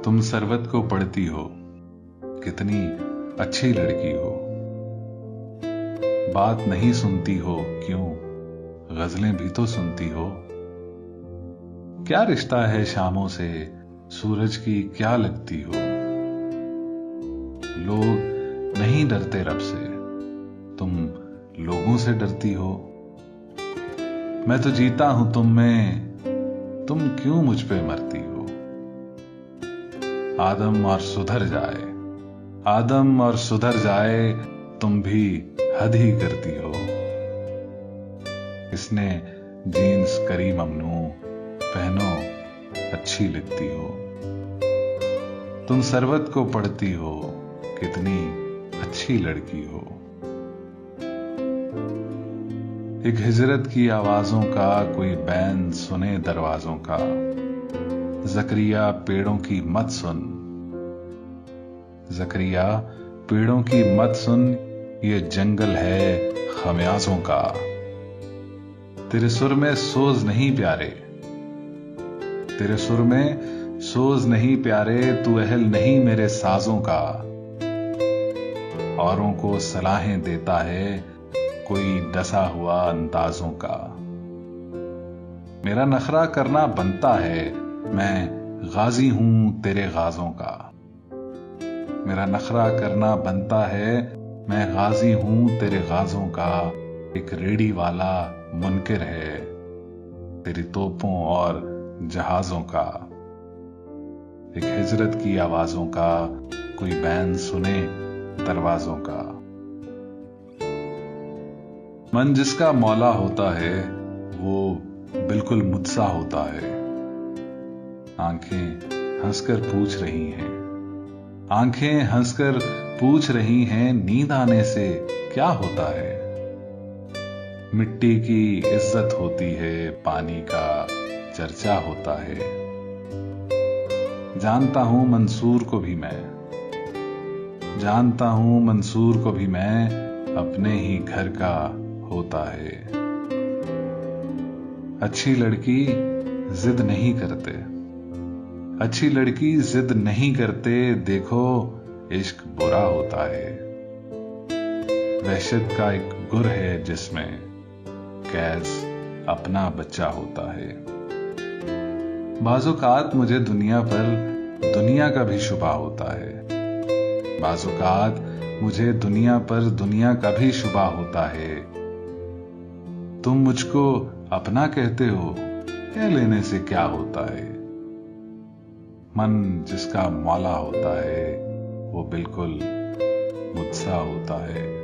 तुम सरवत को पढ़ती हो, कितनी अच्छी लड़की हो। बात नहीं सुनती हो क्यों, गजलें भी तो सुनती हो। क्या रिश्ता है शामों से, सूरज की क्या लगती हो। लोग नहीं डरते रब से, तुम लोगों से डरती हो। मैं तो जीता हूं तुम में, तुम क्यों मुझ पे मरती हो। आदम और सुधर जाए, आदम और सुधर जाए, तुम भी हद ही करती हो। इसने जीन्स करी ममनू, पहनो अच्छी लगती हो। तुम सरवत को पढ़ती हो, कितनी अच्छी लड़की हो। एक हिजरत की आवाजों का कोई बैन सुने दरवाजों का। ज़करिया पेड़ों की मत सुन, ज़करिया पेड़ों की मत सुन, ये जंगल है खमियाजों का। तेरे सुर में सोज नहीं प्यारे, तेरे सुर में सोज नहीं प्यारे, तू अहल नहीं मेरे साजों का। औरों को सलाहें देता है कोई डसा हुआ अंदाजों का। मेरा नखरा करना बनता है, मैं गाजी हूं तेरे गाजों का। मेरा नखरा करना बनता है, मैं गाजी हूं तेरे गाजों का। एक रेडी वाला मुनकिर है तेरी तोपों और जहाजों का। एक हिजरत की आवाजों का कोई बैन सुने दरवाजों का। मन जिसका मौला होता है वो बिल्कुल मुझसा होता है। आंखें हंसकर पूछ रही हैं, आंखें हंसकर पूछ रही हैं, नींद आने से क्या होता है। मिट्टी की इज्जत होती है, पानी का चर्चा होता है। जानता हूं मंसूर को भी मैं, जानता हूं मंसूर को भी मैं, अपने ही घर का होता है। अच्छी लड़की जिद नहीं करते, अच्छी लड़की जिद नहीं करते, देखो इश्क बुरा होता है। वहशत का एक गुर है जिसमें कैस अपना बच्चा होता है। बाज़ौक़ात मुझे दुनिया पर दुनिया का भी शुबा होता है। बाज़ौक़ात मुझे दुनिया पर दुनिया का भी शुबा होता है। तुम मुझको अपना कहते हो, कह लेने से क्या होता है। मन जिसका मौला होता है वो बिल्कुल मुझसा होता है।